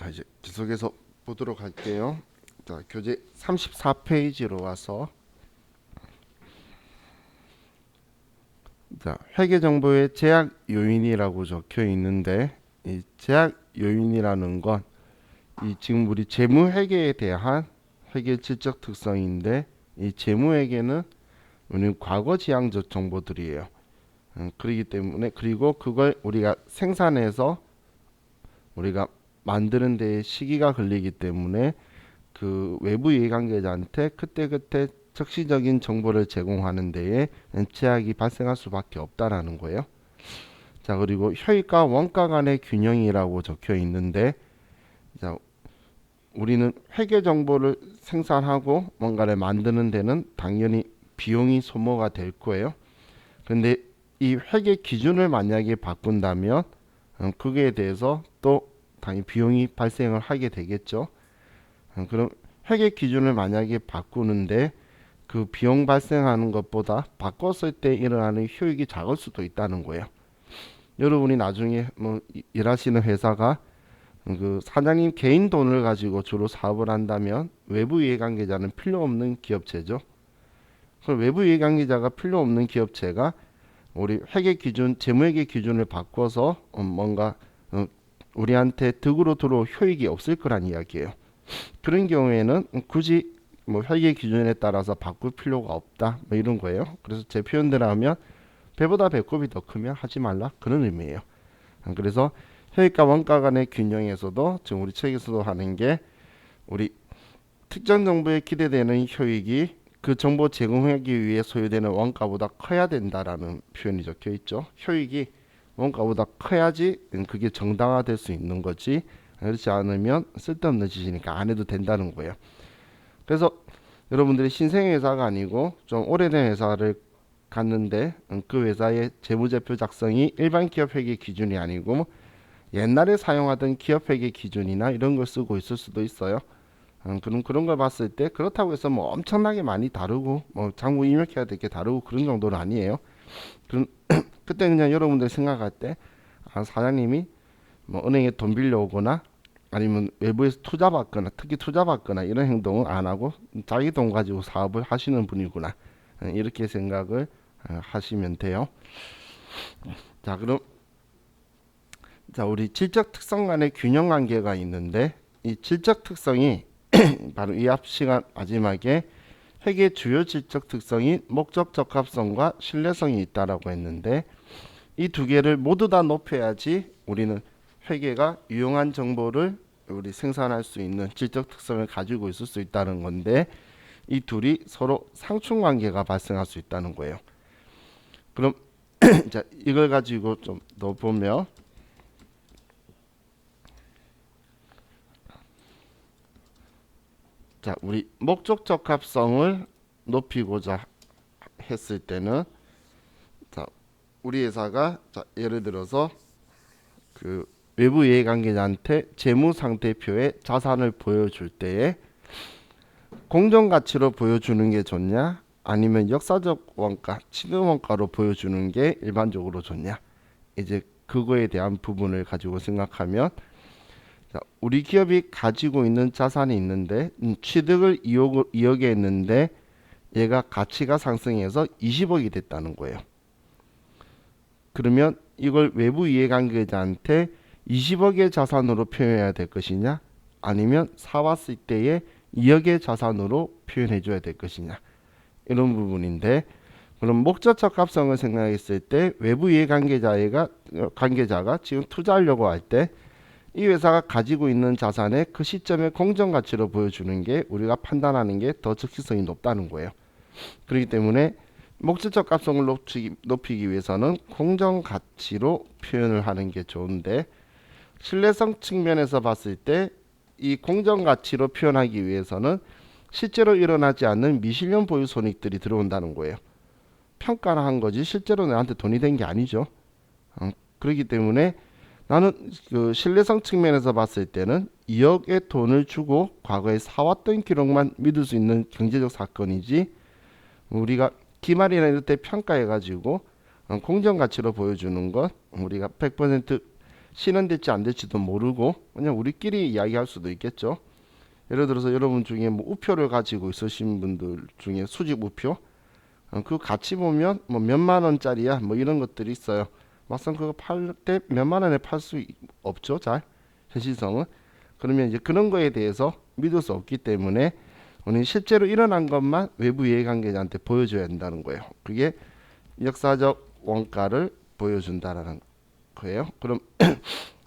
자, 이제 계속해서 보도록 할게요. 자, 교재 34페이지로 와서 자, 회계 정보의 제약 요인이라고 적혀 있는데 이 제약 요인이라는 건 이 지금 우리 재무 회계에 대한 회계 질적 특성인데 이 재무 회계는 우리 과거 지향적 정보들이에요. 그렇기 때문에 그리고 그걸 우리가 생산해서 우리가 만드는 데에 시기가 걸리기 때문에 그 외부 이해관계자한테 그때그때 적시적인 정보를 제공하는 데에 제약이 발생할 수밖에 없다라는 거예요. 자, 그리고 효익과 원가 간의 균형이라고 적혀 있는데 자, 우리는 회계 정보를 생산하고 뭔가를 만드는 데는 당연히 비용이 소모가 될 거예요. 근데 이 회계 기준을 만약에 바꾼다면 그게 대해서 또 당연히 비용이 발생을 하게 되겠죠. 그럼 회계 기준을 만약에 바꾸는데 그 비용 발생하는 것보다 바꿨을 때 일어나는 효익이 작을 수도 있다는 거예요. 여러분이 나중에 뭐 일하시는 회사가 그 사장님 개인 돈을 가지고 주로 사업을 한다면 외부 이해관계자는 필요 없는 기업체죠. 그럼 외부 이해관계자가 필요 없는 기업체가 우리 회계 기준, 재무회계 기준을 바꿔서 뭔가 우리한테 득으로 들어올 효익이 없을 거란 이야기예요. 그런 경우에는 굳이 뭐 회계 기준에 따라서 바꿀 필요가 없다 뭐 이런 거예요. 그래서 제 표현대로 하면 배보다 배꼽이 더 크면 하지 말라 그런 의미예요. 그래서 효익과 원가 간의 균형에서도 지금 우리 책에서도 하는 게 우리 특정 정보에 기대되는 효익이 그 정보 제공하기 위해 소요되는 원가보다 커야 된다라는 표현이 적혀 있죠. 효익이 원가보다 커야지 그게 정당화될 수 있는 거지. 그렇지 않으면 쓸데없는 짓이니까 안 해도 된다는 거예요. 그래서 여러분들이 신생 회사가 아니고 좀 오래된 회사를 갔는데 그 회사의 재무제표 작성이 일반 기업 회계 기준이 아니고 옛날에 사용하던 기업 회계 기준이나 이런 걸 쓰고 있을 수도 있어요. 그런 걸 봤을 때 그렇다고 해서 뭐 엄청나게 많이 다르고 뭐 장부 입력해야 될 게 다르고 그런 정도는 아니에요. 그때 그냥 여러분들 생각할 때 사장님이 뭐 은행에 돈 빌려오거나 아니면 외부에서 투자 받거나 특히 투자 받거나 이런 행동은 안 하고 자기 돈 가지고 사업을 하시는 분이구나 이렇게 생각을 하시면 돼요. 자, 그럼 자, 우리 질적 특성 간의 균형 관계가 있는데 이 질적 특성이 바로 이 앞 시간 마지막에 회계 주요 질적 특성인 목적 적합성과 신뢰성이 있다라고 했는데 이 두 개를 모두 다 높여야지 우리는 회계가 유용한 정보를 우리 생산할 수 있는 질적 특성을 가지고 있을 수 있다는 건데 이 둘이 서로 상충 관계가 발생할 수 있다는 거예요. 그럼 자, 이걸 가지고 좀 더 보면 자, 우리 목적 적합성을 높이고자 했을 때는 자, 우리 회사가 자, 예를 들어서 그 외부 이해관계자한테 재무상태표에 자산을 보여줄 때에 공정가치로 보여주는 게 좋냐 아니면 역사적 원가, 취득원가로 보여주는 게 일반적으로 좋냐 이제 그거에 대한 부분을 가지고 생각하면 자, 우리 기업이 가지고 있는 자산이 있는데 취득을 2억에 했는데 얘가 가치가 상승해서 20억이 됐다는 거예요. 그러면 이걸 외부 이해관계자한테 20억의 자산으로 표현해야 될 것이냐 아니면 사왔을 때의 2억의 자산으로 표현해 줘야 될 것이냐 이런 부분인데 그럼 목적적 합성을 생각했을 때 외부 이해관계자가 지금 투자하려고 할 때 이 회사가 가지고 있는 자산의 그 시점의 공정가치로 보여주는 게 우리가 판단하는 게 더 적시성이 높다는 거예요. 그렇기 때문에 목적적 합성을 높이기 위해서는 공정가치로 표현을 하는 게 좋은데 신뢰성 측면에서 봤을 때 이 공정가치로 표현하기 위해서는 실제로 일어나지 않는 미실현 보유 손익들이 들어온다는 거예요. 평가를 한 거지 실제로 나한테 돈이 된 게 아니죠. 그렇기 때문에 나는 그 신뢰성 측면에서 봤을 때는 2억의 돈을 주고 과거에 사왔던 기록만 믿을 수 있는 경제적 사건이지 우리가 기말이나 이럴 때 평가해가지고 공정가치로 보여주는 것 우리가 100% 실현될지 안 될지도 모르고 그냥 우리끼리 이야기할 수도 있겠죠. 예를 들어서 여러분 중에 뭐 우표를 가지고 있으신 분들 중에 수직 우표 그 같이 보면 뭐 몇만 원짜리야 뭐 이런 것들이 있어요. 막상 그거 팔 때 몇만 원에 팔 수 없죠. 잘 현실성은. 그러면 이제 그런 거에 대해서 믿을 수 없기 때문에 우리는 실제로 일어난 것만 외부 이해관계자한테 보여줘야 된다는 거예요. 그게 역사적 원가를 보여준다라는 거예요. 그럼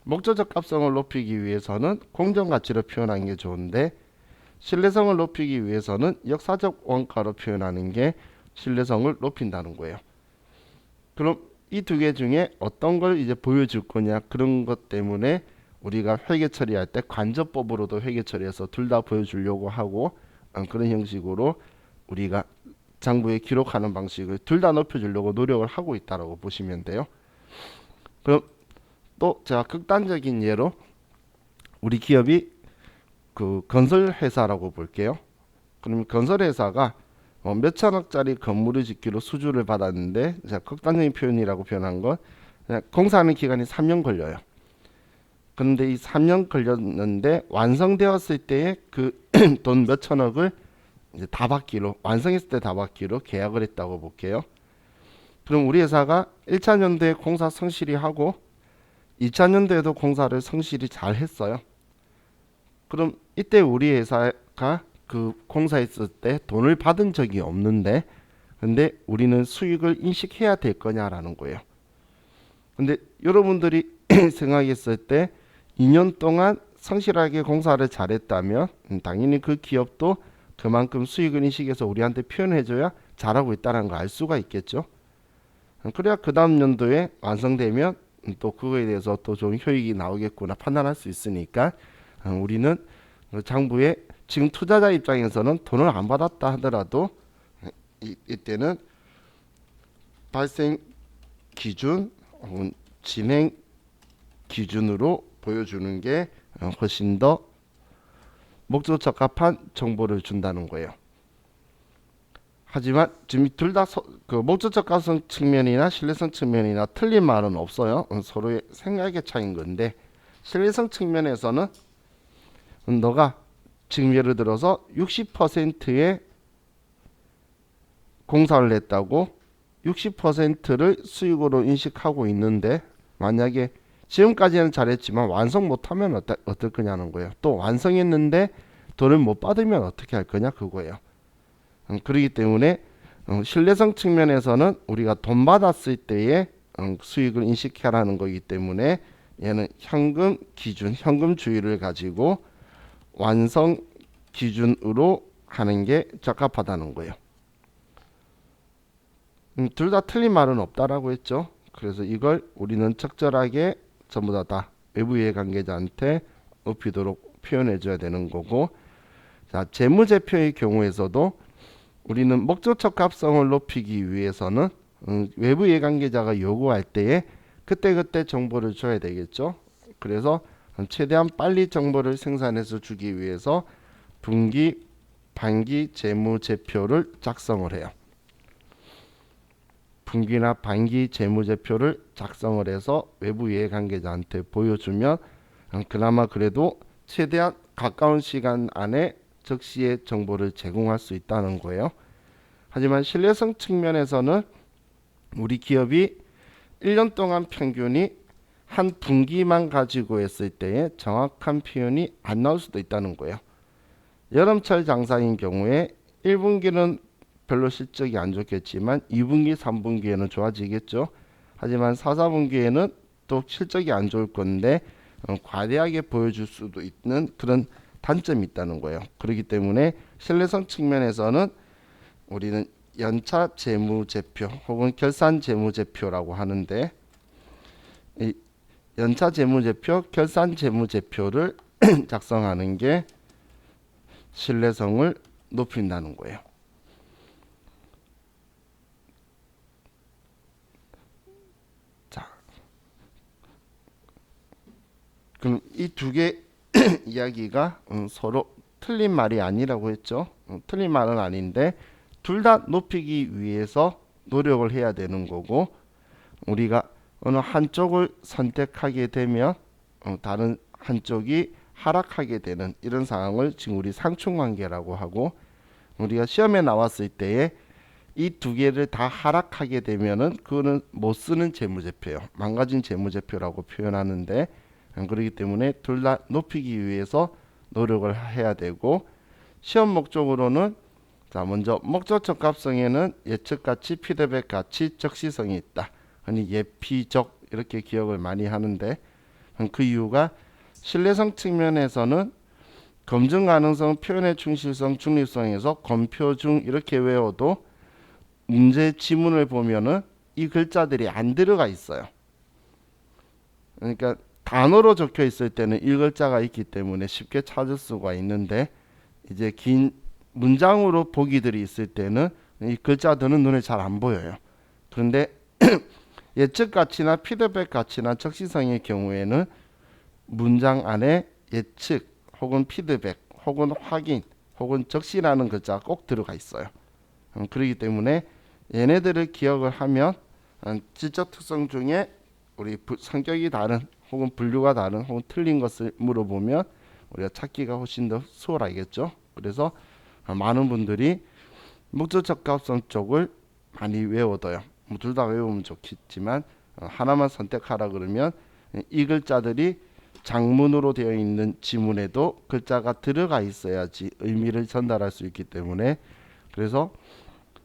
목적적 값성을 높이기 위해서는 공정가치로 표현하는 게 좋은데 신뢰성을 높이기 위해서는 역사적 원가로 표현하는 게 신뢰성을 높인다는 거예요. 그럼 이 두 개 중에 어떤 걸 이제 보여줄 거냐 그런 것 때문에 우리가 회계 처리할 때 관저법으로도 회계 처리해서 둘 다 보여주려고 하고 그런 형식으로 우리가 장부에 기록하는 방식을 둘 다 높여주려고 노력을 하고 있다라고 보시면 돼요. 그럼 또 제가 극단적인 예로 우리 기업이 그 건설회사라고 볼게요. 그럼 건설회사가 몇천억짜리 건물을 짓기로 수주를 받았는데 제가 극단적인 표현이라고 표현한 건 그냥 공사하는 기간이 3년 걸려요. 그런데 이 3년 걸렸는데 완성되었을 때에 그 돈 몇천억을 이제 다 받기로 완성했을 때 다 받기로 계약을 했다고 볼게요. 그럼 우리 회사가 1차 연도에 공사 성실히 하고 2차 연도에도 공사를 성실히 잘 했어요. 그럼 이때 우리 회사가 그 공사했을 때 돈을 받은 적이 없는데 근데 우리는 수익을 인식해야 될 거냐라는 거예요. 근데 여러분들이 생각했을 때 2년 동안 성실하게 공사를 잘했다면 당연히 그 기업도 그만큼 수익을 인식해서 우리한테 표현해줘야 잘하고 있다는 걸 알 수가 있겠죠. 그래야 그 다음 연도에 완성되면 또 그거에 대해서 또 좋은 효익이 나오겠구나 판단할 수 있으니까 우리는 장부에 지금 투자자 입장에서는 돈을 안 받았다 하더라도 이때는 발생 기준 혹은 진행 기준으로 보여주는 게 훨씬 더 목적 적합한 정보를 준다는 거예요. 하지만 지금 둘 다 그 목적 적합성 측면이나 신뢰성 측면이나 틀린 말은 없어요. 서로의 생각의 차이인 건데 신뢰성 측면에서는 너가 지금 예를 들어서 60%의 공사를 했다고 60%를 수익으로 인식하고 있는데 만약에 지금까지는 잘했지만 완성 못하면 어떨 거냐는 거예요. 또 완성했는데 돈을 못 받으면 어떻게 할 거냐 그거예요. 그렇기 때문에 신뢰성 측면에서는 우리가 돈 받았을 때의 수익을 인식하라는 거기 때문에 얘는 현금 기준, 현금주의를 가지고 완성 기준으로 하는 게 적합하다는 거예요. 둘 다 틀린 말은 없다라고 했죠. 그래서 이걸 우리는 적절하게 전부 다 외부 이해관계자한테 높이도록 표현해 줘야 되는 거고, 자 재무제표의 경우에서도 우리는 목적적 값성을 높이기 위해서는 외부 이해관계자가 요구할 때에 그때그때 정보를 줘야 되겠죠. 그래서 최대한 빨리 정보를 생산해서 주기 위해서 분기, 반기 재무제표를 작성을 해요. 분기나 반기 재무제표를 작성을 해서 외부 이해관계자한테 보여주면 그나마 그래도 최대한 가까운 시간 안에 적시에 정보를 제공할 수 있다는 거예요. 하지만 신뢰성 측면에서는 우리 기업이 1년 동안 평균이 한 분기만 가지고 했을 때에 정확한 표현이 안 나올 수도 있다는 거예요. 여름철 장사인 경우에 1분기는 별로 실적이 안 좋겠지만 2분기, 3분기에는 좋아지겠죠. 하지만 4, 4분기에는 또 실적이 안 좋을 건데 과대하게 보여줄 수도 있는 그런 단점이 있다는 거예요. 그렇기 때문에 신뢰성 측면에서는 우리는 연차 재무제표 혹은 결산 재무제표라고 하는데 이 연차 재무제표, 결산 재무제표를 작성하는 게 신뢰성을 높인다는 거예요. 자, 그럼 이 두 개 이야기가 서로 틀린 말이 아니라고 했죠. 틀린 말은 아닌데 둘 다 높이기 위해서 노력을 해야 되는 거고 우리가 어느 한쪽을 선택하게 되면 다른 한쪽이 하락하게 되는 이런 상황을 지금 우리 상충관계라고 하고, 우리가 시험에 나왔을 때에 이 두 개를 다 하락하게 되면은 그거는 못 쓰는 재무제표예요. 망가진 재무제표라고 표현하는데, 그렇기 때문에 둘 다 높이기 위해서 노력을 해야 되고, 시험 목적으로는 자 먼저 목적 적합성에는 예측 가치, 피드백 가치, 적시성이 있다. 아니 예피적 이렇게 기억을 많이 하는데, 그 이유가 신뢰성 측면에서는 검증 가능성, 표현의 충실성, 중립성에서 검표중 이렇게 외워도 문제 지문을 보면은 이 글자들이 안 들어가 있어요. 그러니까 단어로 적혀 있을 때는 이 글자가 있기 때문에 쉽게 찾을 수가 있는데, 이제 긴 문장으로 보기들이 있을 때는 이 글자들은 눈에 잘 안 보여요. 그런데 예측 가치나 피드백 가치나 적시성의 경우에는 문장 안에 예측 혹은 피드백 혹은 확인 혹은 적시라는 글자가 꼭 들어가 있어요. 그렇기 때문에 얘네들을 기억을 하면 지적 특성 중에 우리 성격이 다른 혹은 분류가 다른 혹은 틀린 것을 물어보면 우리가 찾기가 훨씬 더 수월하겠죠. 그래서 많은 분들이 목적 적합성 쪽을 많이 외워둬요. 뭐 둘 다 외우면 좋겠지만 하나만 선택하라 그러면 이 글자들이 장문으로 되어 있는 지문에도 글자가 들어가 있어야지 의미를 전달할 수 있기 때문에, 그래서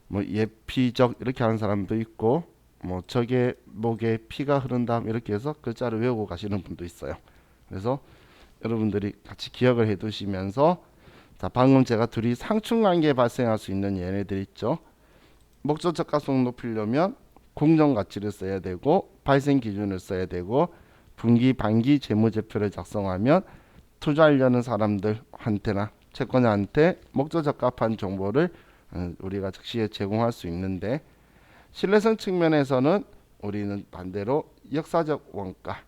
뭐 예피적 이렇게 하는 사람도 있고, 뭐 적의 목에 피가 흐른다 이렇게 해서 글자를 외우고 가시는 분도 있어요. 그래서 여러분들이 같이 기억을 해 두시면서, 자 방금 제가 둘이 상충관계 발생할 수 있는 얘네들 있죠. 목적 적합성 높이려면 공정 가치를 써야 되고 발생 기준을 써야 되고, 분기 반기 재무제표를 작성하면 투자하려는 사람들한테나 채권자한테 목적 적합한 정보를 우리가 즉시에 제공할 수 있는데, 신뢰성 측면에서는 우리는 반대로 역사적 원가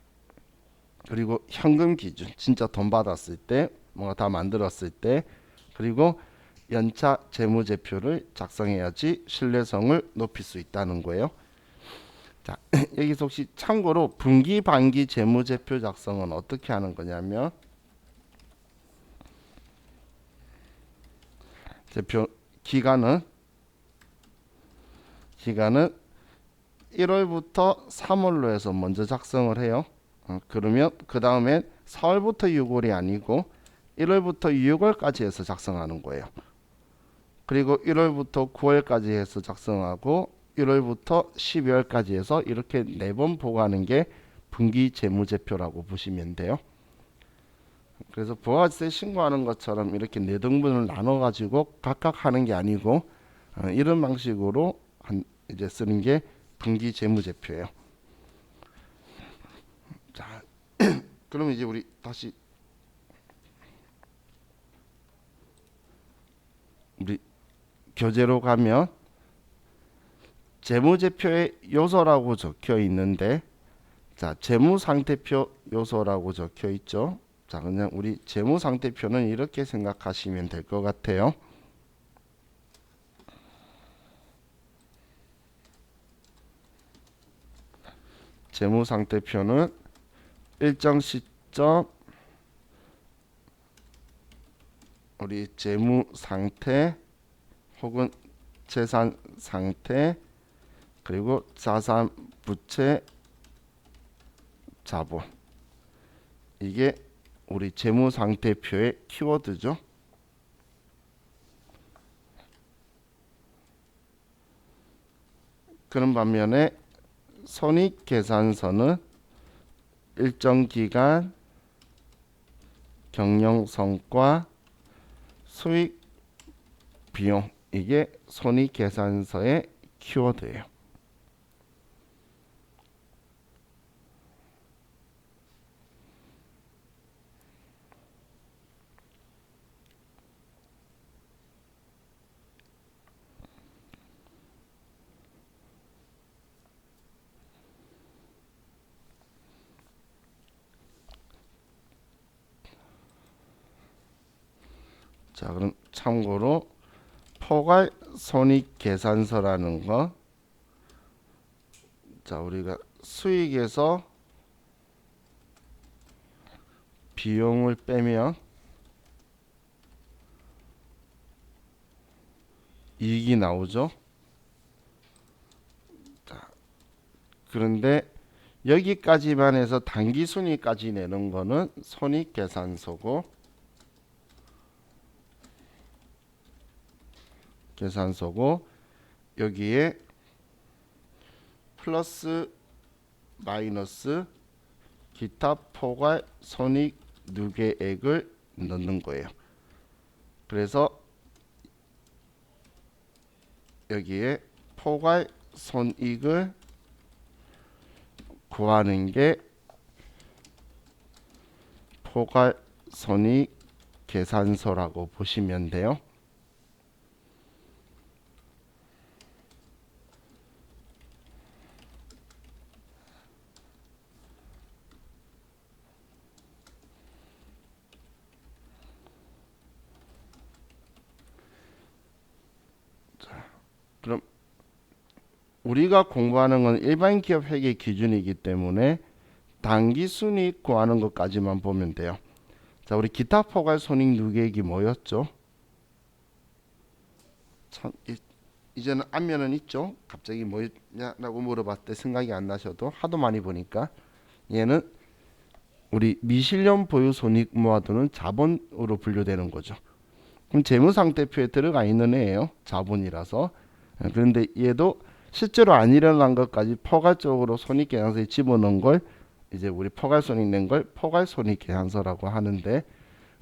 그리고 현금 기준, 진짜 돈 받았을 때 뭔가 다 만들었을 때, 그리고 연차 재무제표를 작성해야지 신뢰성을 높일 수 있다는 거예요. 자, 여기서 혹시 참고로 분기 반기 재무제표 작성은 어떻게 하는 거냐면, 제표 기간은 1월부터 3월로 해서 먼저 작성을 해요. 그러면 그 다음에 4월부터 6월이 아니고 1월부터 6월까지 해서 작성하는 거예요. 그리고 1월부터 9월까지 해서 작성하고 1월부터 12월까지 해서 이렇게 4번 보고하는 게 분기 재무제표라고 보시면 돼요. 그래서 부가세 신고하는 것처럼 이렇게 4등분을 나눠 가지고 각각 하는 게 아니고 이런 방식으로 이제 쓰는 게 분기 재무제표예요. 자, 그러면 이제 우리 다시 우리 교재로 가면 재무제표의 요소라고 적혀 있는데, 자 재무상태표 요소라고 적혀 있죠. 자 그냥 우리 재무상태표는 이렇게 생각하시면 될 것 같아요. 재무상태표는 일정 시점 우리 재무상태 혹은 재산 상태 그리고 자산, 부채, 자본, 이게 우리 재무상태표의 키워드죠. 그런 반면에 손익계산서는 일정 기간, 경영 성과, 수익, 비용, 이게 손익계산서의 키워드예요. 자, 그럼 참고로 포괄 손익계산서라는 거, 자 우리가 수익에서 비용을 빼면 이익이 나오죠. 자, 그런데 여기까지만 해서 당기순이까지 내는 거는 손익계산서고, 여기에 플러스 마이너스 기타 포괄 손익 누계액을 넣는 거예요. 그래서 여기에 포괄 손익을 구하는 게 포괄 손익 계산서라고 보시면 돼요. 그럼 우리가 공부하는 건 일반 기업 회계 기준이기 때문에 당기순이익 구하는 것까지만 보면 돼요. 자, 우리 기타 포괄 손익 누계액이 뭐였죠? 참, 이제는 안면은 있죠. 갑자기 뭐였냐라고 물어봤을 때 생각이 안 나셔도 하도 많이 보니까 얘는 우리 미실현 보유 손익 모아두는 자본으로 분류되는 거죠. 그럼 재무상태표에 들어가 있는 애예요. 자본이라서. 그런데 얘도 실제로 안 일어난 것까지 포괄적으로 손익계산서에 집어넣은 걸 이제 우리 포괄손익 낸 걸 포괄손익계산서라고 하는데,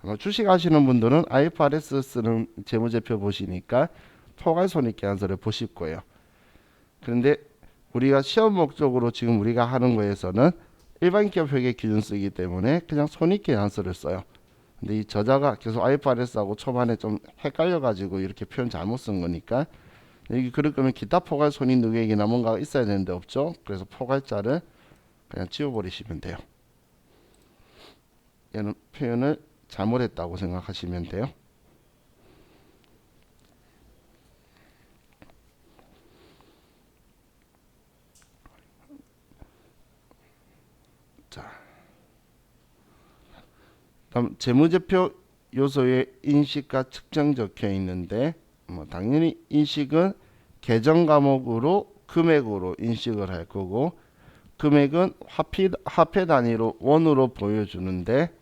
아마 주식 하시는 분들은 IFRS 쓰는 재무제표 보시니까 포괄손익계산서를 보실 거예요. 그런데 우리가 시험 목적으로 지금 우리가 하는 거에서는 일반 기업 회계 기준 쓰기 때문에 그냥 손익계산서를 써요. 근데 이 저자가 계속 IFRS하고 초반에 좀 헷갈려 가지고 이렇게 표현 잘못 쓴 거니까, 여기 그럴 거면 기타 포괄 손익 누계액이나 뭔가가 있어야 되는데 없죠. 그래서 포괄자를 그냥 지워버리시면 돼요. 얘는 표현을 잘못했다고 생각하시면 돼요. 자, 다음 재무제표 요소에 인식과 측정 적혀 있는데, 당연히 인식은 계정 과목으로 금액으로 인식을 할 거고, 금액은 화폐 단위로 원으로 보여주는데,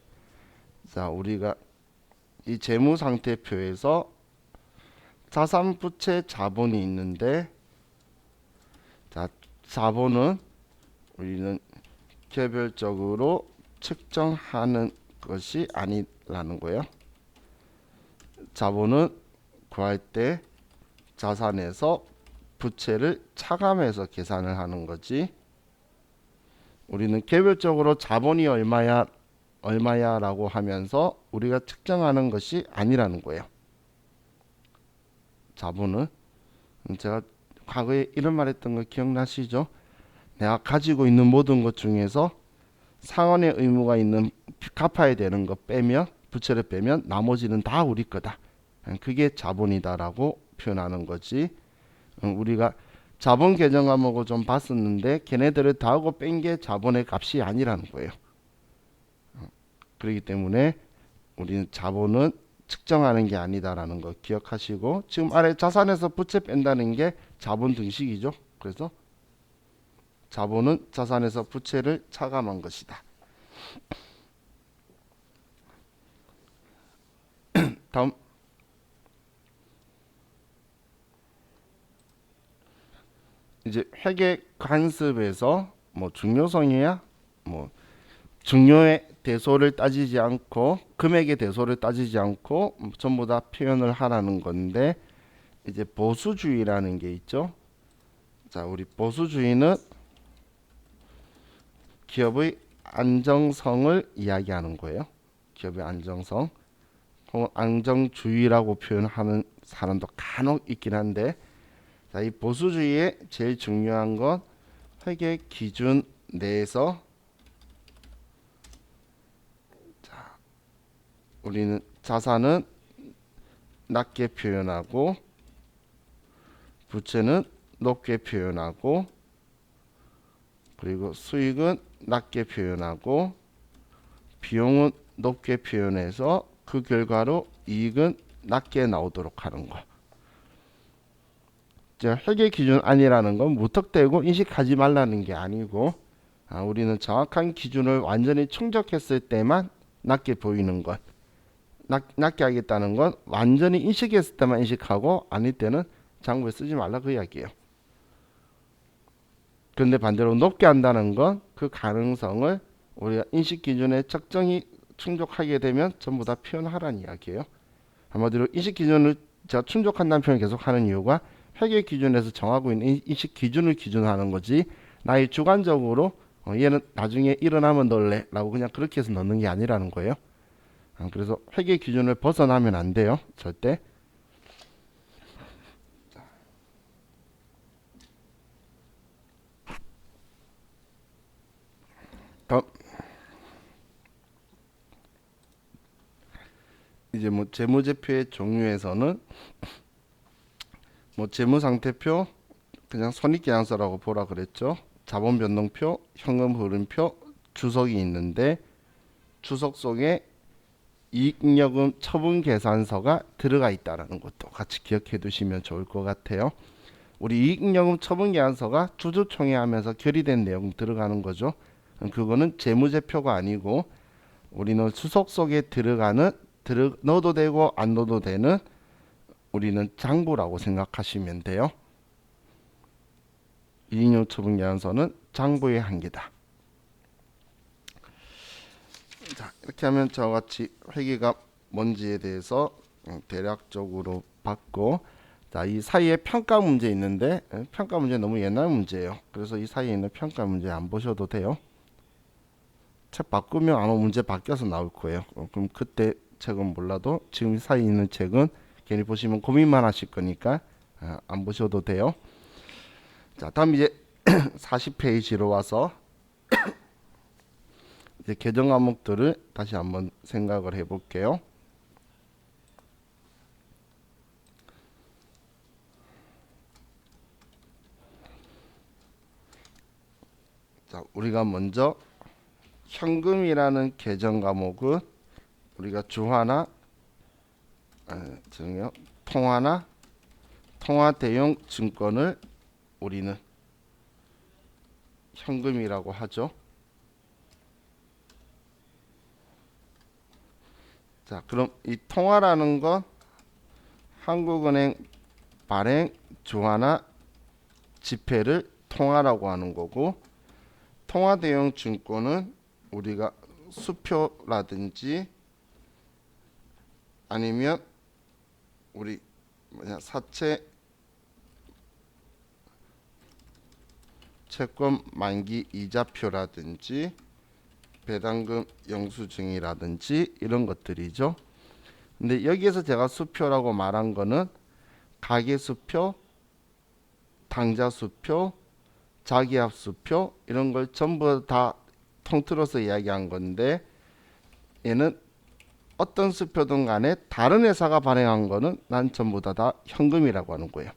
자, 우리가 이 재무상태표에서 자산, 부채, 자본이 있는데, 자, 자본은 우리는 개별적으로 측정하는 것이 아니라는 거예요. 자본은 구할 때 자산에서 부채를 차감해서 계산을 하는 거지, 우리는 개별적으로 자본이 얼마야 라고 하면서 우리가 측정하는 것이 아니라는 거예요. 자본은, 제가 과거에 이런 말 했던 거 기억나시죠? 내가 가지고 있는 모든 것 중에서 상환의 의무가 있는 갚아야 되는 거 빼면, 부채를 빼면 나머지는 다 우리 거다. 그게 자본이다라고 표현하는 거지. 우리가 자본 계정 과목을 좀 봤었는데 걔네들을 다 하고 뺀 게 자본의 값이 아니라는 거예요. 그렇기 때문에 우리는 자본은 측정하는 게 아니다라는 거 기억하시고, 지금 아래 자산에서 부채 뺀다는 게 자본 등식이죠. 그래서 자본은 자산에서 부채를 차감한 것이다. 다음, 이제 회계 관습에서 중요성이야, 중요의 대소를 따지지 않고 금액의 대소를 따지지 않고 전부 다 표현을 하라는 건데, 이제 보수주의라는 게 있죠. 자, 우리 보수주의는 기업의 안정성을 이야기하는 거예요. 기업의 안정성. 안정주의라고 표현하는 사람도 간혹 있긴 한데, 자, 이 보수주의의 제일 중요한 건 회계 기준 내에서, 자, 우리는 자산은 낮게 표현하고 부채는 높게 표현하고, 그리고 수익은 낮게 표현하고 비용은 높게 표현해서 그 결과로 이익은 낮게 나오도록 하는 거. 회계 기준 아니라는 건 무턱대고 인식하지 말라는 게 아니고, 우리는 정확한 기준을 완전히 충족했을 때만 낮게 보이는 것. 낮게 하겠다는 건 완전히 인식했을 때만 인식하고 아닐 때는 장부에 쓰지 말라 그 이야기예요. 그런데 반대로 높게 한다는 건 그 가능성을 우리가 인식 기준에 적정히 충족하게 되면 전부 다 표현하라는 이야기예요. 한마디로 인식 기준을 제가 충족한다는 표현을 계속 하는 이유가 회계 기준에서 정하고 있는 인식 기준을 기준하는 거지, 나의 주관적으로 얘는 나중에 일어나면 넣을래 라고 그냥 그렇게 해서 넣는 게 아니라는 거예요. 그래서 회계 기준을 벗어나면 안 돼요. 절대. 다음 이제 뭐 재무제표의 종류에서는 뭐 재무상태표 그냥 손익계산서라고 보라 그랬죠. 자본변동표, 현금흐름표, 주석이 있는데 주석 속에 이익잉여금 처분계산서가 들어가 있다는 것도 같이 기억해 두시면 좋을 것 같아요. 우리 이익잉여금 처분계산서가 주주총회하면서 결의된 내용 들어가는 거죠. 그거는 재무제표가 아니고 우리는 주석 속에 들어가는 넣어도 되고 안 넣어도 되는 우리는 장부라고 생각하시면 돼요. 이익잉여금 처분계산서는 장부의 한계다. 자, 이렇게 하면 저와 같이 회계가 뭔지에 대해서 대략적으로 봤고, 자, 이 사이에 평가 문제 있는데 평가 문제 너무 옛날 문제예요. 그래서 이 사이에 있는 평가 문제 안 보셔도 돼요. 책 바꾸면 아마 문제 바뀌어서 나올 거예요. 그럼 그때 책은 몰라도 지금 이 사이에 있는 책은 괜히 보시면 고민만 하실 거니까 안 보셔도 돼요. 자, 다음 이제 40페이지로 와서 이제 개정 과목들을 다시 한번 생각을 해볼게요. 자, 우리가 먼저 현금이라는 개정 과목은 우리가 주화나 통화나 통화 대용 증권을 우리는 현금이라고 하죠. 자, 그럼 이 통화라는 건 한국은행 발행 주화나 지폐를 통화라고 하는 거고, 통화 대용 증권은 우리가 수표라든지 아니면 우리 사채 채권 만기 이자표라든지 배당금 영수증이라든지 이런 것들이죠. 근데 여기에서 제가 수표라고 말한 거는 가계수표, 당좌수표, 자기합수표 이런 걸 전부 다 통틀어서 이야기한 건데, 얘는 어떤 수표든 간에 다른 회사가 발행한 거는 난 전부 다 현금이라고 하는 거예요.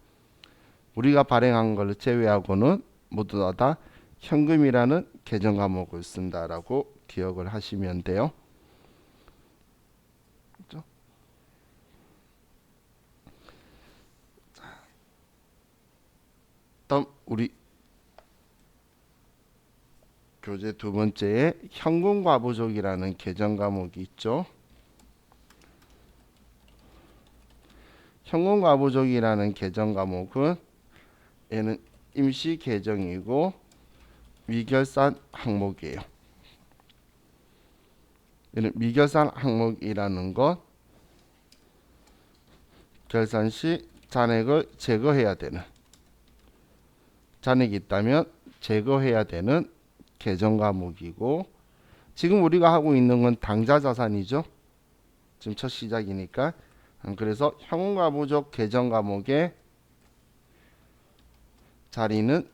우리가 발행한 걸 제외하고는 모두 다 현금이라는 개정 과목을 쓴다라고 기억을 하시면 돼요. 그렇죠? 다음 우리 교재 두 번째에 현금과부족이라는 개정 과목이 있죠. 현금과부족이라는 개정 과목은 얘는 임시 개정이고 미결산 항목이에요. 얘는 미결산 항목이라는 건 결산 시 잔액을 제거해야 되는, 잔액이 있다면 제거해야 되는 개정 과목이고, 지금 우리가 하고 있는 건 당좌 자산이죠. 지금 첫 시작이니까. 그래서 현금과부족 개정 과목의 자리는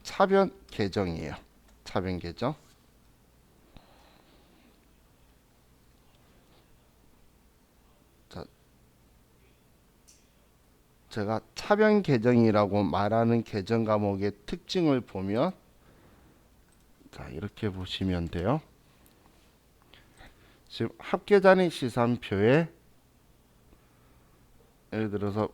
차변 개정이에요. 차변 개정. 자, 제가 차변 개정이라고 말하는 개정 과목의 특징을 보면, 자, 이렇게 보시면 돼요. 지금 합계잔액 시산표에 예를 들어서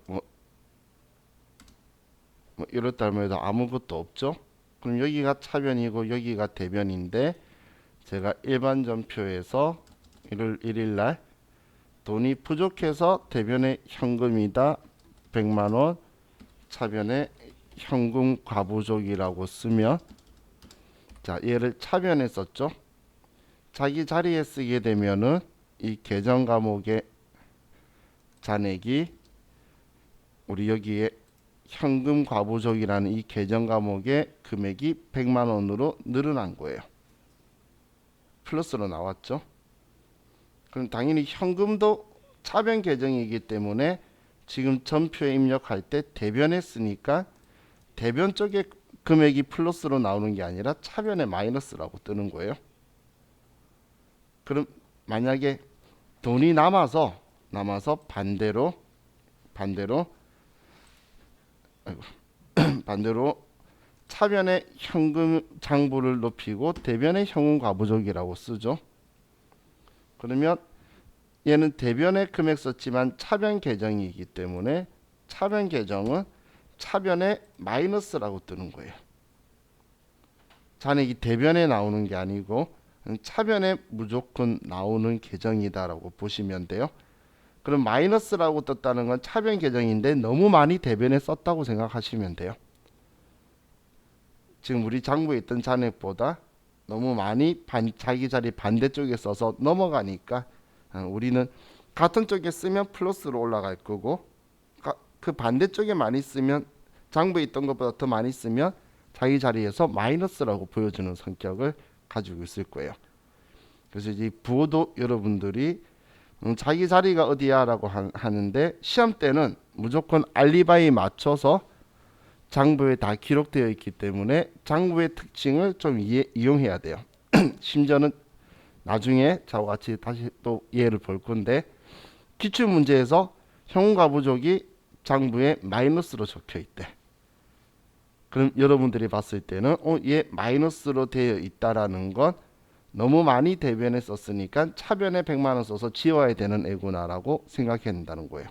이렇다면 해도 아무것도 없죠. 그럼 여기가 차변이고 여기가 대변인데 제가 일반전표에서 1월 1일날 돈이 부족해서 대변에 현금이다 100만원, 차변에 현금 과부족이라고 쓰면, 자 얘를 차변에 썼죠. 자기 자리에 쓰게 되면은 이 계정 과목의 잔액이 우리 여기에 현금 과부족이라는 이 계정 과목의 금액이 100만원으로 늘어난 거예요. 플러스로 나왔죠. 그럼 당연히 현금도 차변 계정이기 때문에 지금 전표에 입력할 때 대변에 쓰니까 대변 쪽에 금액이 플러스로 나오는 게 아니라 차변에 마이너스라고 뜨는 거예요. 그럼 만약에 돈이 남아서 반대로 차변에 현금 장부를 높이고 대변에 현금 과부족이라고 쓰죠. 그러면 얘는 대변에 금액 썼지만 차변 계정이기 때문에 차변 계정은 차변에 마이너스라고 뜨는 거예요. 잔액이 대변에 나오는 게 아니고 차변에 무조건 나오는 계정이다라고 보시면 돼요. 그럼 마이너스라고 떴다는 건 차변 계정인데 너무 많이 대변에 썼다고 생각하시면 돼요. 지금 우리 장부에 있던 잔액보다 너무 많이 자기 자리 반대쪽에 써서 넘어가니까 우리는 같은 쪽에 쓰면 플러스로 올라갈 거고 그 반대쪽에 많이 쓰면 장부에 있던 것보다 더 많이 쓰면 자기 자리에서 마이너스라고 보여주는 성격을 가지고 있을 거예요. 그래서 이제 부호도 여러분들이 자기 자리가 어디야 라고 하는데 시험 때는 무조건 알리바이 맞춰서 장부에 다 기록되어 있기 때문에 장부의 특징을 좀 이용해야 돼요. 심지어는 나중에 저와 같이 다시 또 예를 볼 건데 기출문제에서 현금과부족이 장부에 마이너스로 적혀 있대. 그럼 여러분들이 봤을 때는 얘 마이너스로 되어 있다라는 건 너무 많이 대변에 썼으니까 차변에 100만원 써서 지워야 되는 애구나라고 생각해야 된다는 거예요.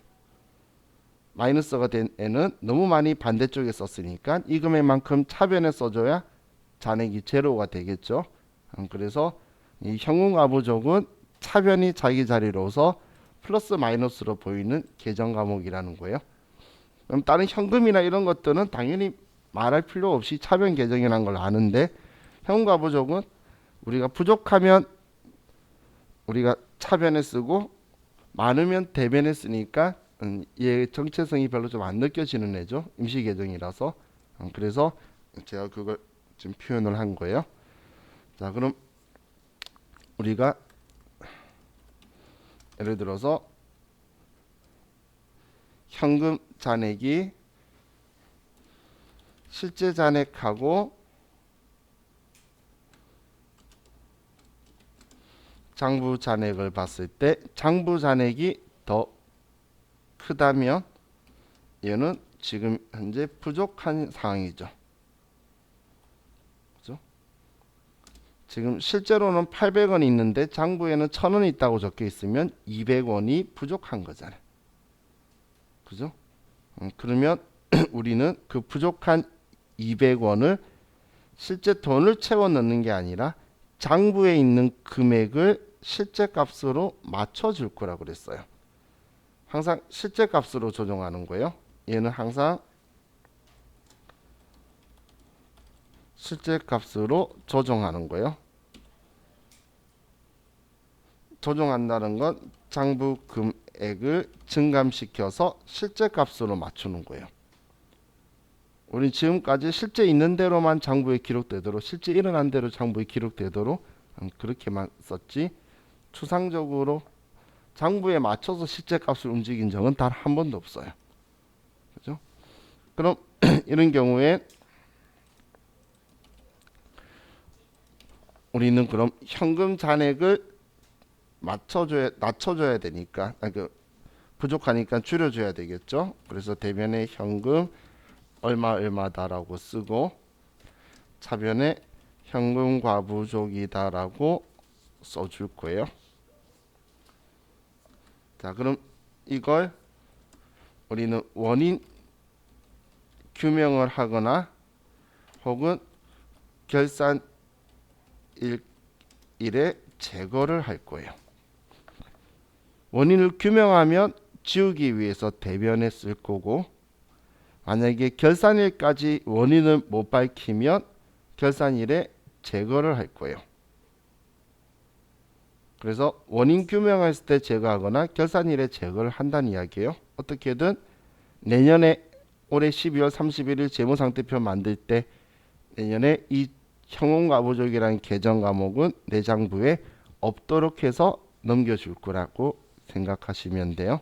마이너스가 된 애는 너무 많이 반대쪽에 썼으니까 이 금액만큼 차변에 써줘야 잔액이 제로가 되겠죠. 그래서 이 현금과부족은 차변이 자기 자리로서 플러스 마이너스로 보이는 계정 과목이라는 거예요. 그럼 다른 현금이나 이런 것들은 당연히 말할 필요 없이 차변 계정이라는 걸 아는데 현금과부족은 우리가 부족하면 우리가 차변에 쓰고 많으면 대변에 쓰니까 얘 정체성이 별로 좀 안 느껴지는 애죠. 임시 계정이라서. 그래서 제가 그걸 지금 표현을 한 거예요. 자, 그럼 우리가 예를 들어서 현금 잔액이 실제 잔액하고 장부 잔액을 봤을 때 장부 잔액이 더 크다면 얘는 지금 현재 부족한 상황이죠. 그죠? 지금 실제로는 800원이 있는데 장부에는 1000원이 있다고 적혀 있으면 200원이 부족한 거잖아요. 그죠? 그러면 우리는 그 부족한 200원을 실제 돈을 채워 넣는 게 아니라 장부에 있는 금액을 실제 값으로 맞춰 줄 거라고 그랬어요. 항상 실제 값으로 조정하는 거예요. 얘는 항상 실제 값으로 조정하는 거예요. 조정한다는 건 장부 금액을 증감시켜서 실제 값으로 맞추는 거예요. 우리 지금까지 실제 있는 대로만 장부에 기록되도록, 실제 일어난 대로 장부에 기록되도록 그렇게만 썼지 추상적으로 장부에 맞춰서 실제 값을 움직인 적은 단 한 번도 없어요. 그죠? 그럼 이런 경우에 우리는 그럼 현금 잔액을 낮춰줘야 되니까 부족하니까 줄여줘야 되겠죠. 그래서 대변에 현금 얼마다라고 쓰고 차변에 현금 과부족이다라고 써줄 거예요. 자, 그럼 이걸 우리는 원인 규명을 하거나 혹은 결산 일에 제거를 할 거예요. 원인을 규명하면 지우기 위해서 대변에 쓸 거고, 만약에 결산일까지 원인을 못 밝히면 결산일에 제거를 할 거예요. 그래서 원인 규명했을 때 제거하거나 결산일에 제거를 한다는 이야기예요. 어떻게든 내년에 올해 12월 31일 재무상태표 만들 때 내년에 이 형용과부족이라는 계정 과목은 내장부에 없도록 해서 넘겨줄 거라고 생각하시면 돼요.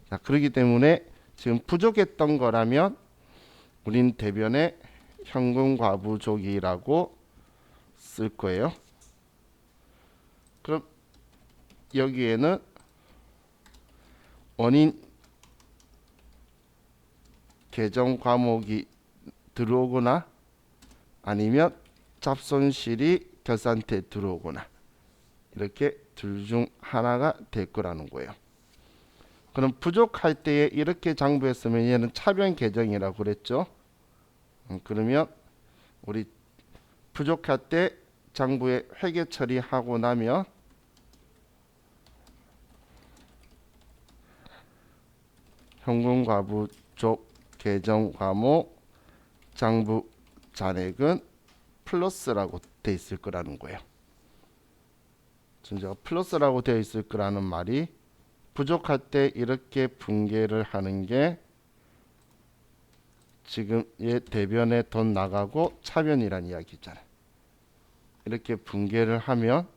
자, 그렇기 때문에 지금 부족했던 거라면 우린 대변에 현금과부족이라고 쓸 거예요. 그럼 여기에는 원인 계정 과목이 들어오거나 아니면 잡손실이 결산대에 들어오거나 이렇게 둘 중 하나가 될 거라는 거예요. 그럼 부족할 때에 이렇게 장부했으면 얘는 차변 계정이라고 그랬죠. 그러면 우리 부족할 때 장부에 회계 처리하고 나면 현금과부족 계정 과목 장부 잔액은 플러스라고 돼 있을 거라는 거예요. 진짜 플러스라고 되어 있을 거라는 말이 부족할 때 이렇게 분계를 하는 게 지금 얘 대변에 돈 나가고 차변이란 이야기잖아요. 이렇게 분계를 하면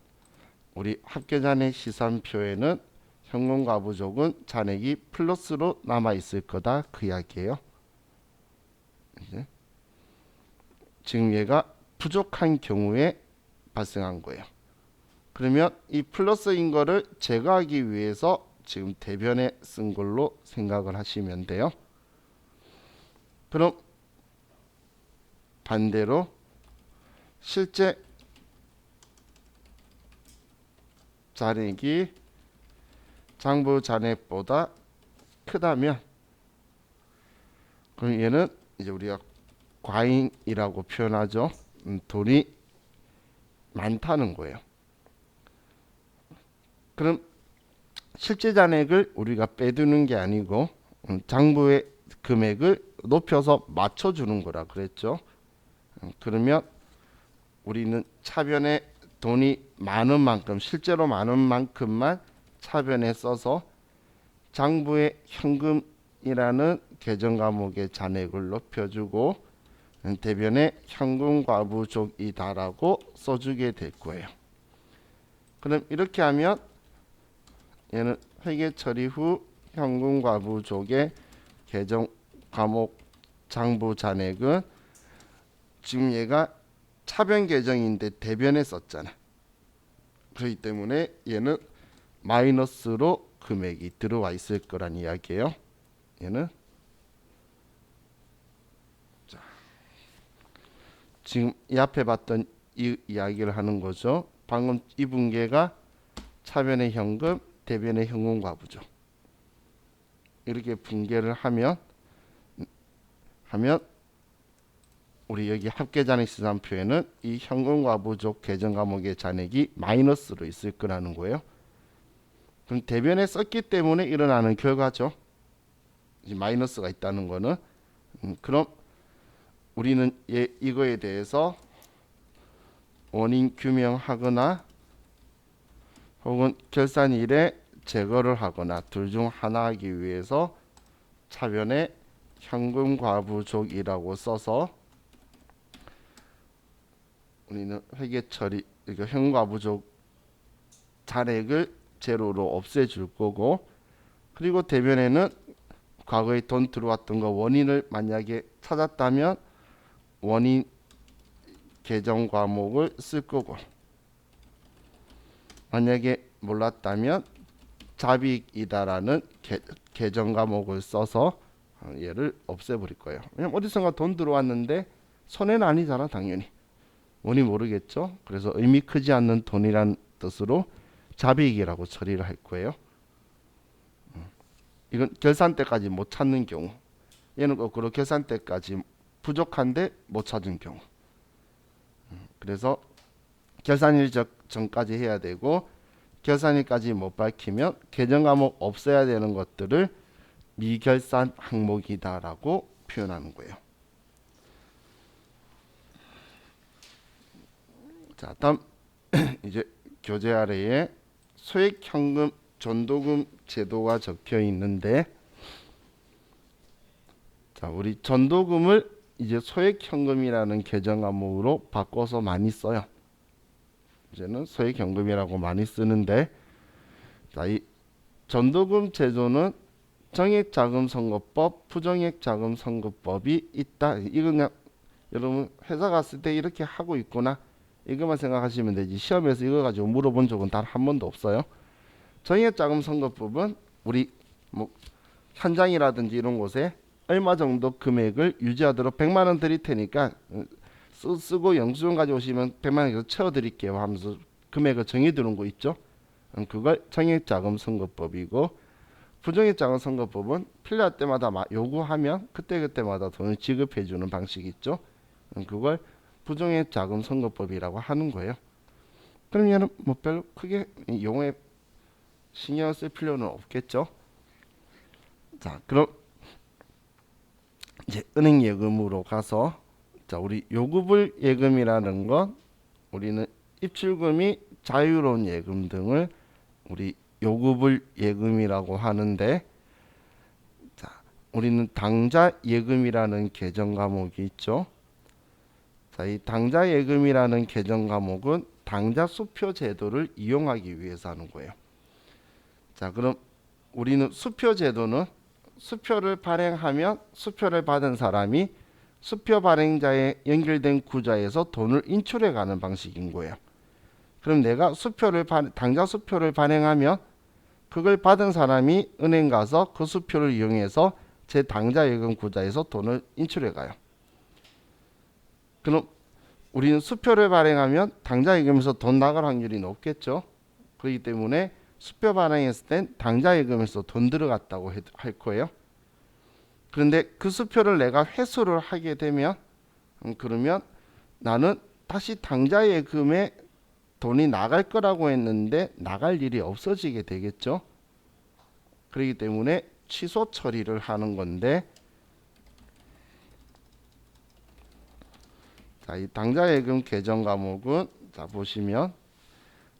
우리 합계잔액 시산표에는 현금과부족은 잔액이 플러스로 남아 있을 거다 그 이야기예요. 이제 지금 얘가 부족한 경우에 발생한 거예요. 그러면 이 플러스인 거를 제거하기 위해서 지금 대변에 쓴 걸로 생각을 하시면 돼요. 그럼 반대로 실제 잔액이 장부 잔액보다 크다면 그럼 얘는 이제 우리가 과잉이라고 표현하죠. 돈이 많다는 거예요. 그럼 실제 잔액을 우리가 빼두는 게 아니고 장부의 금액을 높여서 맞춰주는 거라 그랬죠. 그러면 우리는 차변에 돈이 많은 만큼 실제로 많은 만큼만 차변에 써서 장부의 현금이라는 계정 과목의 잔액을 높여주고 대변에 현금과부족이다라고 써주게 될 거예요. 그럼 이렇게 하면 얘는 회계 처리 후 현금과부족의 계정 과목 장부 잔액은 지금 얘가 차변 계정인데 대변에 썼잖아. 그렇기 때문에 얘는 마이너스로 금액이 들어와 있을 거란 이야기예요. 얘는 자, 지금 이 앞에 봤던 이 이야기를 하는 거죠. 방금 이 분계가 차변의 현금, 대변의 현금과부족 이렇게 분계를 하면 우리 여기 합계잔액 시산표에는 이 현금과부족 계정 과목의 잔액이 마이너스로 있을 거라는 거예요. 그럼 대변에 썼기 때문에 일어나는 결과죠. 마이너스가 있다는 거는 그럼 우리는 이거에 대해서 원인 규명하거나 혹은 결산일에 제거를 하거나 둘 중 하나 하기 위해서 차변에 현금과부족이라고 써서 우리는 회계 처리 그러니까 현금과부족 잔액을 제로로 없애줄 거고 그리고 대변에는 과거에 돈 들어왔던 거 원인을 만약에 찾았다면 원인 계정 과목을 쓸 거고 만약에 몰랐다면 잡익이다라는 계정 과목을 써서 얘를 없애버릴 거예요. 왜냐면 어디선가 돈 들어왔는데 손해는 아니잖아 당연히. 원이 모르겠죠. 그래서 의미 크지 않는 돈이란 뜻으로 잡익이라고 처리를 할 거예요. 이건 결산대까지 못 찾는 경우. 얘는 거꾸로 결산대까지 부족한데 못 찾은 경우. 그래서 결산일 전까지 해야 되고 결산일까지 못 밝히면 계정 과목 없애야 되는 것들을 미결산 항목이다라고 표현하는 거예요. 자, 다음 이제 교재 아래에 소액현금 전도금 제도가 적혀 있는데, 자, 우리 전도금을 이제 소액현금이라는 계정 과목으로 바꿔서 많이 써요. 이제는 소액현금이라고 많이 쓰는데, 자, 이 전도금 제도는 정액자금선거법, 부정액자금선거법이 있다. 이거 그냥 여러분 회사 갔을 때 이렇게 하고 있구나, 이것만 생각하시면 되지, 시험에서 이거 가지고 물어본 적은 단 한 번도 없어요. 정액자금선거법은 우리 뭐 현장이라든지 이런 곳에 얼마 정도 금액을 유지하도록 100만 원 드릴 테니까 쓰고 영수증 가져오시면 100만 원에서 채워드릴게요 하면서 금액을 정해두는 거 있죠. 그걸 정액자금선거법이고, 부정액자금선거법은 필요할 때마다 요구하면 그때그때마다 돈을 지급해주는 방식이 있죠. 그걸 부정액자금선거법이라고 하는 거예요. 그럼 얘는 뭐 별로 크게 용어에 신경 쓸 필요는 없겠죠. 자, 그럼 이제 은행 예금으로 가서, 자, 우리 요구불 예금이라는 건 우리는 입출금이 자유로운 예금 등을 우리 요구불 예금이라고 하는데, 자, 우리는 당좌 예금이라는 계정 과목이 있죠. 자, 이 당좌 예금이라는 계정 과목은 당좌 수표 제도를 이용하기 위해서 하는 거예요. 자, 그럼 우리는 수표 제도는 수표를 발행하면 수표를 받은 사람이 수표 발행자에 연결된 구좌에서 돈을 인출해 가는 방식인 거예요. 그럼 내가 당좌 수표를 발행하면 그걸 받은 사람이 은행 가서 그 수표를 이용해서 제 당좌 예금 구좌에서 돈을 인출해 가요. 그럼 우리는 수표를 발행하면 당좌 예금에서 돈 나갈 확률이 높겠죠. 그렇기 때문에 수표 발행했을 땐 당좌 예금에서 돈 들어갔다고 할 거예요. 그런데 그 수표를 내가 회수를 하게 되면 그러면 나는 다시 당좌 예금에 돈이 나갈 거라고 했는데 나갈 일이 없어지게 되겠죠. 그렇기 때문에 취소 처리를 하는 건데, 자, 이 당좌 예금 계정 과목은, 자, 보시면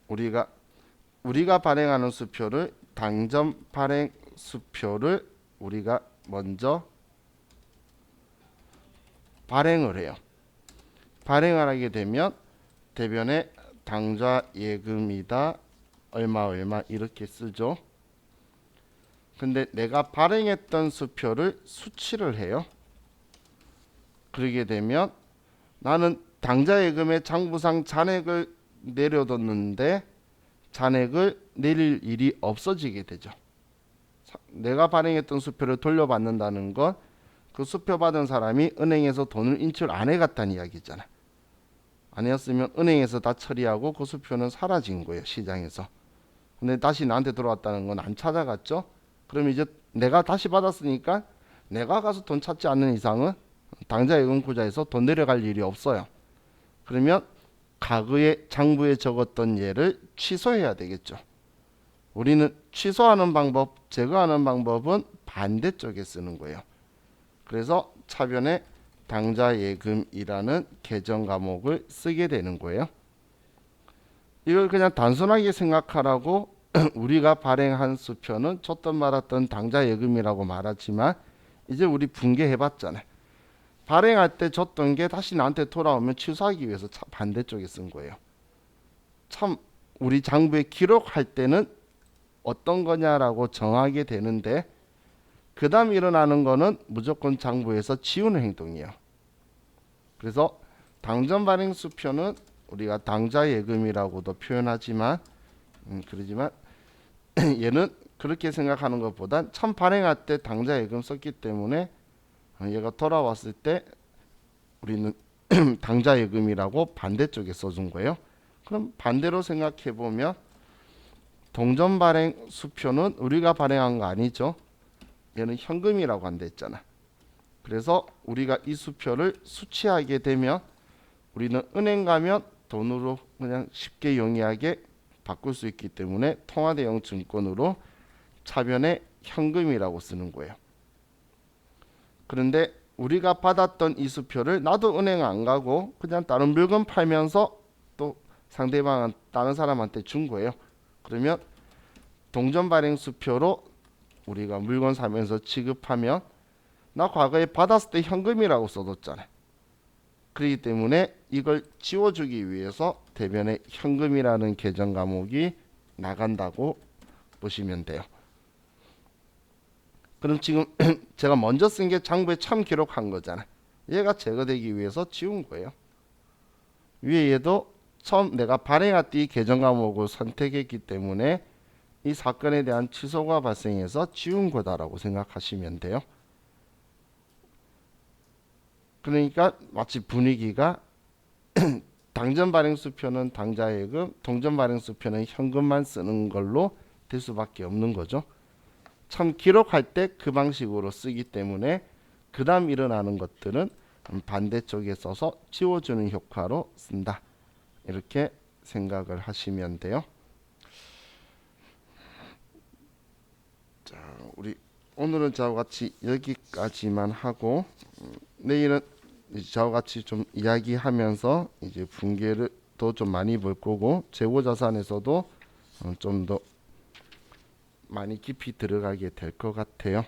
우리가 발행하는 수표를 당점 발행 수표를 우리가 먼저 발행을 해요. 발행을 하게 되면 대변에 당좌 예금이다 얼마 이렇게 쓰죠. 근데 내가 발행했던 수표를 수취를 해요. 그러게 되면 나는 당좌 예금의 장부상 잔액을 내려뒀는데 잔액을 내릴 일이 없어지게 되죠. 내가 발행했던 수표를 돌려받는다는 건 그 수표 받은 사람이 은행에서 돈을 인출 안 해갔다는 이야기잖아. 안 했으면 은행에서 다 처리하고 그 수표는 사라진 거예요, 시장에서. 근데 다시 나한테 들어왔다는 건 안 찾아갔죠. 그럼 이제 내가 다시 받았으니까 내가 가서 돈 찾지 않는 이상은 당좌 예금 구좌에서 돈 내려갈 일이 없어요. 그러면 과거에 장부에 적었던 예를 취소해야 되겠죠. 우리는 취소하는 방법, 제거하는 방법은 반대쪽에 쓰는 거예요. 그래서 차변에 당좌 예금이라는 계정 과목을 쓰게 되는 거예요. 이걸 그냥 단순하게 생각하라고 우리가 발행한 수표는 줬던 말았던 당좌 예금이라고 말하지만 이제 우리 분개해봤잖아요. 발행할 때 줬던 게 다시 나한테 돌아오면 취소하기 위해서 반대쪽에 쓴 거예요. 참 우리 장부에 기록할 때는 어떤 거냐라고 정하게 되는데, 그 다음 일어나는 거는 무조건 장부에서 지우는 행동이에요. 그래서 당점 발행 수표는 우리가 당좌 예금이라고도 표현하지만 그러지만 얘는 그렇게 생각하는 것보단 참 발행할 때 당좌 예금 썼기 때문에 얘가 돌아왔을 때 우리는 당좌 예금이라고 반대쪽에 써준 거예요. 그럼 반대로 생각해 보면 동전 발행 수표는 우리가 발행한 거 아니죠. 얘는 현금이라고 한다 했잖아. 그래서 우리가 이 수표를 수취하게 되면 우리는 은행 가면 돈으로 그냥 쉽게 용이하게 바꿀 수 있기 때문에 통화대형 증권으로 차변에 현금이라고 쓰는 거예요. 그런데 우리가 받았던 이 수표를 나도 은행 안 가고 그냥 다른 물건 팔면서 또 상대방 다른 사람한테 준 거예요. 그러면 동전 발행 수표로 우리가 물건 사면서 취급하면 나 과거에 받았을 때 현금이라고 써뒀잖아요. 그렇기 때문에 이걸 지워주기 위해서 대변에 현금이라는 계정 과목이 나간다고 보시면 돼요. 그럼 지금 제가 먼저 쓴 게 장부에 처음 기록한 거잖아. 얘가 제거되기 위해서 지운 거예요. 위에 얘도 처음 내가 발행할 때 이 계정 과목을 선택했기 때문에 이 사건에 대한 취소가 발생해서 지운 거다라고 생각하시면 돼요. 그러니까 마치 분위기가 당전 발행 수표는 당좌예금, 동전 발행 수표는 현금만 쓰는 걸로 될 수밖에 없는 거죠. 참 기록할 때 그 방식으로 쓰기 때문에 그 다음 일어나는 것들은 반대쪽에 써서 지워주는 효과로 쓴다. 이렇게 생각을 하시면 돼요. 자, 우리 오늘은 저와 같이 여기까지만 하고 내일은 저와 같이 좀 이야기하면서 이제 분계를 또 좀 많이 볼 거고 재고자산에서도 좀 더 많이 깊이 들어가게 될 것 같아요.